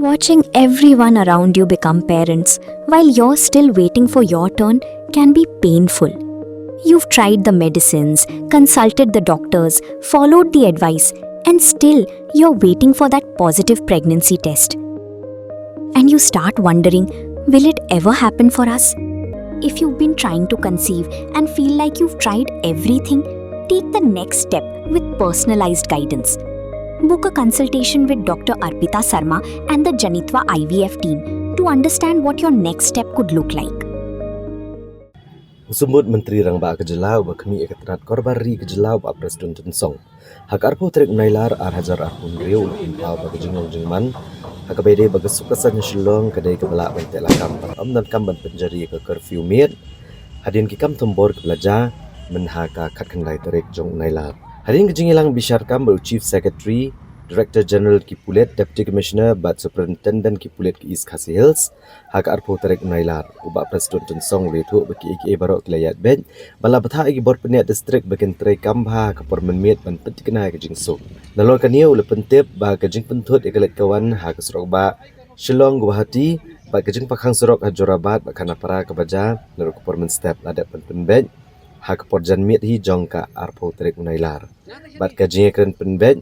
Watching everyone around you become parents while you're still waiting for your turn can be painful. You've tried the medicines, consulted the doctors, followed the advice, and still you're waiting for that positive pregnancy test. And you start wondering, will it ever happen for us? If you've been trying to conceive and feel like you've tried everything, take the next step with personalized guidance. Book a consultation with Dr. Arpita Sarma and the Janitva IVF team to understand what your next step could look like. Sumut Menteri Rang Ba Kejelau bakmi ekatrat korbari kejelau ba Presiden Tensong. Hak arpo trek nailar ar hajar arpun riu impau ba kejengong jengman. Hak bede ba kesukasan Shillong kedai kebelak bentek lakam am dan kam ban penjari ke curfew miet. Hadin kikam tombor ke belajar menhaka kat kendai trek jong nailar. Hadin kejengilang bishar kam ba Chief Secretary Director General Kipulet, Deputy Commissioner but Superintendent Kipulet ki East Khasi Hills, hak arpo terek nailar, ubak Presiden Tensong letu bagi ike barok kelayat bed, bala betah igi bor peniat distrik bagian terai kambha ke pormenmiet ban penti kenai ke jingsuk. Nalor kania ule pentip ba ke jing pentut ikelet kawan hak serok ba Shillong Guwahati, ba ke jing pakhang serok hajorabat ba kana para ke baja, naruk ke pormen step ladak pen bed, hak porjan miet hi jong ka arpo terek nailar. Bat ke jing ekren pen bed,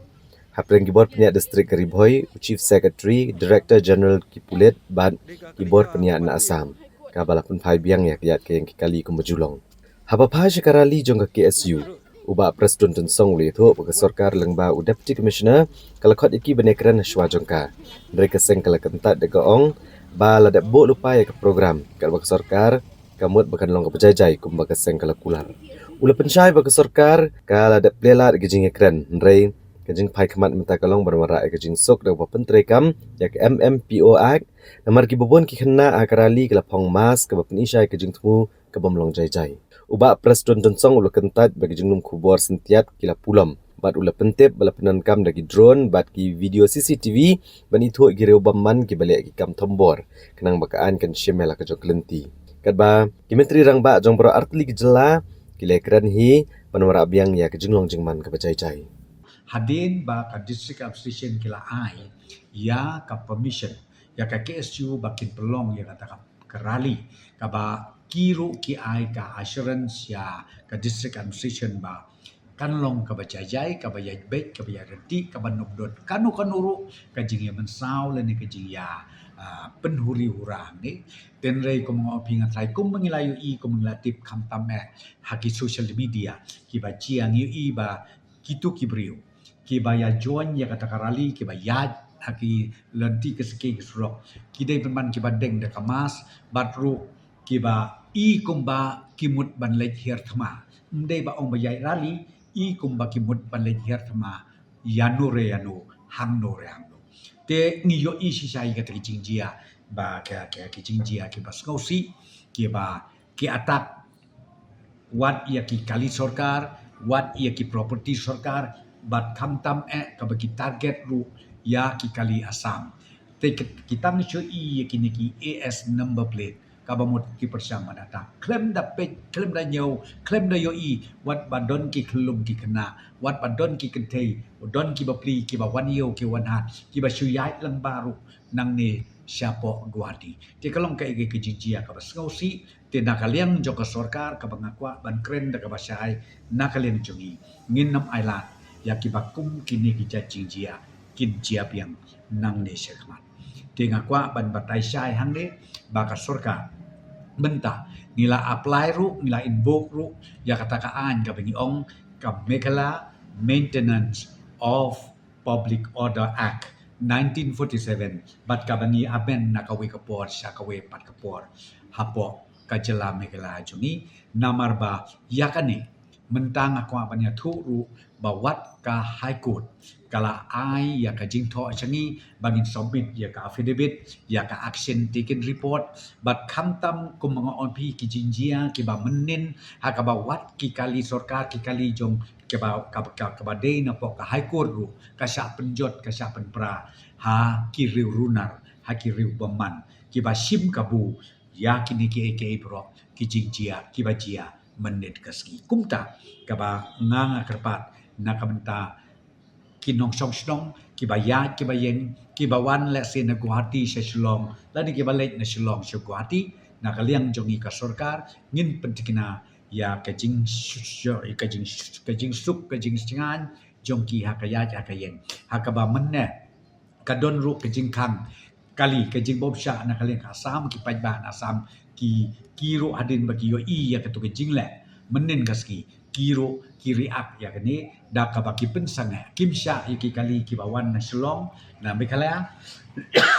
Hapren Kibor Peniak Distrik Karibhoi, Chief Secretary, Director General Kipulet, Ban Kibor Peniak na Assam. Kabalapun Pai Biang ya kiat ke yang kikali kumbajulong. Hapa Pai Shikarali jong ke KSU. Uba Presiden Tensong le tu bagi sorkar lengba u Deputy Commissioner kalakot iki benekran shwa jongka. Mereka seng kalakentat de gaong ba ladak bo lupa ya ke program kal bagi sorkar kamut bakan long ke bejajai kum bagi seng kalakular. Ula pensyai bagi sorkar kal ladak plelat gejing ekran. Nrei kajing pai kemat menta kalong bermara kajing sok da wapen trekam yak MMPO Act namar ki bobon ki kena akarali ke lapong mas ke bapen isai kajing temu ke bomlong jai uba Presiden Tensong ula kentat bagi jingnum kubor sentiat kila pulam bat ula pentip bala penankam dagi drone bat ki video CCTV ban itu ki reubaman ki balik ki kam tombor kenang bakaan kan syemela ke jok lenti kat ba ki menteri Rang Ba jong pro artli ki jela ki lekran hi panwara biang ya ke jinglong jingman ke bajai Hadin ba ka district administration kila ai ya ka permission ya ka KSU bakin pelong ya kata ka rally ka ba kiru ki ai ka assurance ya ka district administration ba kan long ka ba jajai ka ba ya bet ka ba ya reti ka ba nubdot kanu kanuru ka jing ya mensau le ni ka jing ya penhuri hurang ni ten rei ko mga opingan trai kum mengilayu i ko mengilatip kam tame haki social media ki ba chiang i ba kitu kibriu ki baya join ya kata karali ki bayad haki lenti ke seki ke surok ki dei penman ki badeng de kamas batru ki ba i kumba kimut ban lej her thama ndei ba ong bayai rali i kumba kimut ban lej her thama yanu re yanu hangno re hangno te ngiyo i sisai kata kijingjia ba ke kijingjia ki ba skosi ki ba ki atak wat ia ki kali sorkar wat ia ki property sorkar bat kam ka bagi target ru ya ki kali Assam te kita ni i ki ni ki AS number plate ka ba mot ki persama data claim da pe claim da nyau claim da yo i wat badon ki klum ki kena wat badon ki kentei don ki ba pli ki ba wan yo ki wan hat ki ba syuyai lang baru nang ni siapo guadi te kalong ka ige ki jijia ka ba ngausi te nakaliang joko sorkar ka bangakwa ban kren da ka ba syai nakalian jungi ngin nam island ya kibakum kini kita jingjia kin jiap yang nang ne sekmat tenga kwa ban batai syai hang ne baka surka benta nila apply ru nila invoke ru ya kata kaan ka bengi ong ka Meghala Maintenance of Public Order Act 1947 bat ka bani aben nakawe kapor syakawe pat kapor hapo kajela Meghala jungi namar ba yakane mentang aku apanya thu bawat ka high court kala ai ya ka jingtho changi bangin submit ya ka affidavit ya ka action taken report but khamtam kum mga onpi ki jingjia ki ba menin ha ka bawat ki kali sarkar ki kali jong ke ba ka ba dei na po ka high court ru ka sya penjot ka sya penpra ha ki riu runar ha ki riu baman ki ba sim kabu ya kini ki aka bro ki jingjia ki ba jia menit kaski kumta kaba nganga kerpat nakabenta kinong song snong kibaya kibayeng kibawan le sin na Guwahati sa Shillong lani kibalik na Shillong sa Guwahati na kaliang jongi ka sarkar ngin pentikina ya kajing suk kajing singan jongki hakaya hakayeng hakaba menne kadon ru kajing kang kali kajing bobsha na kaliang asam ki pajba asam ki kiro hadin bagi yo i ya katu kajing le menen kaski kiro kiri ak ya kini da kabaki pensanga kimsha iki kali ki bawan na Shillong na mikala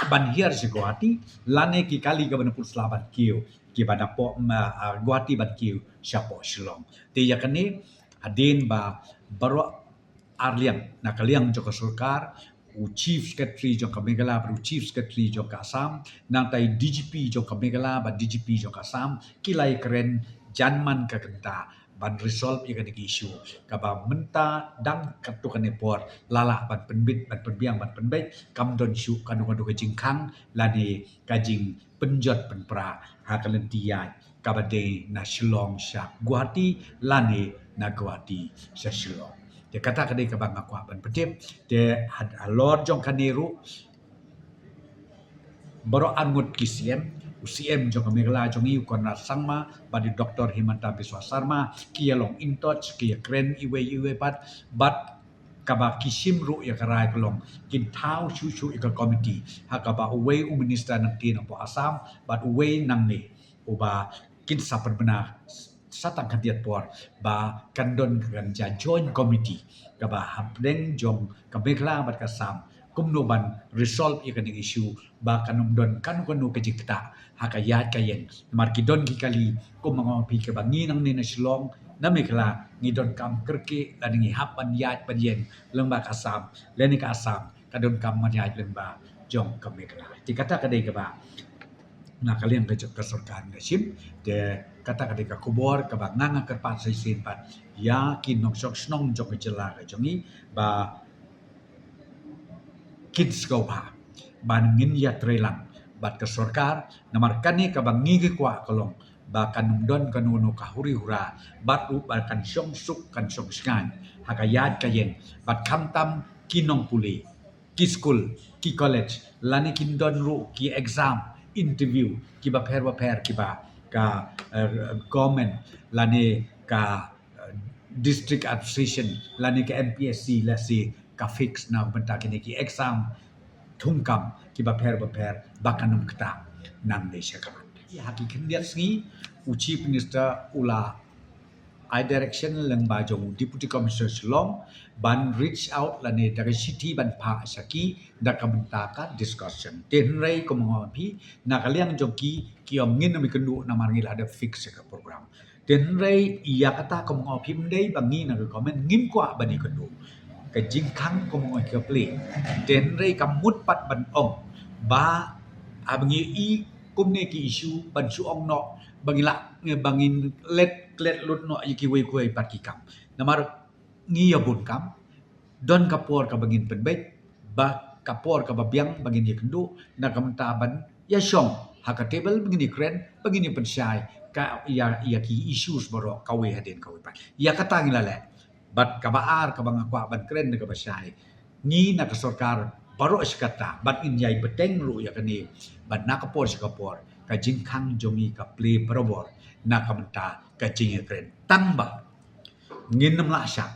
ban hiar si Guwahati lane ki kali ka banapul selaban kiu ki banapo Guwahati ban kiu siapo Shillong ti ya kini adin ba baro arliang na kaliang joko sarkar u chief secretary joko Megala baru chief secretary joko Assam nang tai DGP joko Megala ba DGP joko Assam kilai keren janman ka kenta ban resolve ikan isu kaba menta dang katukan epor lala ban penbit ban penbiang ban penbait kam don isu kanu kanu kajing kang lani kajing penjot penpra hakalentian kaba de na Shillong sya Guwahati lani na Guwahati sa Shillong dia kata kadai kaba ngakwa ban petip de alor jong kaniru baro angut kisiem UCM jong Megala jong iu kona sangma badi Dr. Himanta Biswa Sarma kia long in touch kia kren iwe pat bat kaba kisim ru ya karai kelong kin tau chu ika committee hakaba uwe minister nang tin po Assam bat uwe nang ni uba kin sapan benar satang kadiat por ba kandon kan joint committee kaba hapdeng jong Megala bat kasam kumnoban resolve ikan isu ba kanum don kanu kejikta hakayat kayen markidon kikali kumang pi ke bangi nang ni na Shillong na Megala ngidon kam kerke dan ngi hapan yat panyen lembah Assam leni ka Assam kadon kam manyat lembah jong ke Megala ti kata kadai ke ba na kalian ke sarkar nasim de kata kadai ka kubor ke ba nganga kerpat saisin pat ya kinong sok snong jong jela ka jongi ba kids go pa ban ngin ya trelang bat ke sarkar namar kani ka bangi ke kwa kolong ba kanum don kanuno kahuri hura bat u ba kan syong suk kan syong skan hakayat kayen bat kamtam kinong puli ki school ki college lani kin don ru ki exam interview ki ba pher ki ba ka government lani ka district administration lani ka MPSC lasi ka fix na benta kini ki exam thungkam ki ba pher bakanum kta nang desha kaman ya hakikan dia sengi chief minister ula I direction leng ba jong deputy commissioner Shillong ban reach out lani dari city ban pa saki da kamenta ka discussion ten rai ko mo pi na kaliang joki ki om ngin mi kendu na marngil ada fix ka program ten rai iya kata ko mo pi mdei bangi na comment ngim kwa bani kendu ka jingkang ko mo ka play ten rai kamut pat ban ong ba abangi i kumne ki isu ban su ong no bangila bangin let lut no yiki wei kuai pat ki kam namar ngi yabun kam don kapor ka bangin penbet ba kapor ka babiang bangin yekendu na kamta ban ya syong haka table bangin kren bangin pensyai ka ya ki issues baro kawe hadin kawe pat ya kata ngilale bat kabaar ka bangakwa ban kren ka basyai ni na ka sarkar baro iskata bat inyai beteng ru ya kani ban nakapor sikapor ka jingkang jongi ka play parabor na kamenta ka jingi kren tamba nginam la sya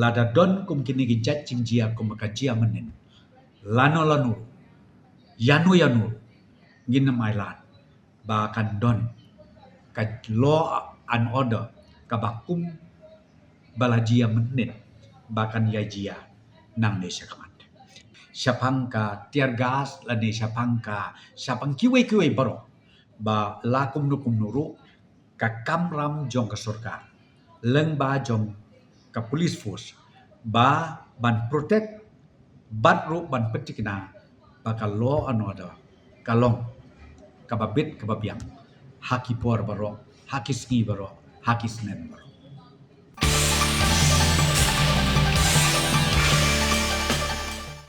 lada don kum kini ki jat jingjia kum ka jia menen lano yanu nginam ailat ba kan don ka law and order ka bakum balajia menen bakan yajia nang ne sakamat syapang ka tiar gas lani syapang kiwe baro ba lakum nuru ka kamram jong ka sarkar leng ba jong ka police force ba ban protect bat ru ban petikna ba ka law and order kalong ka babit ka babiang haki por baro haki sngi baro haki snen baro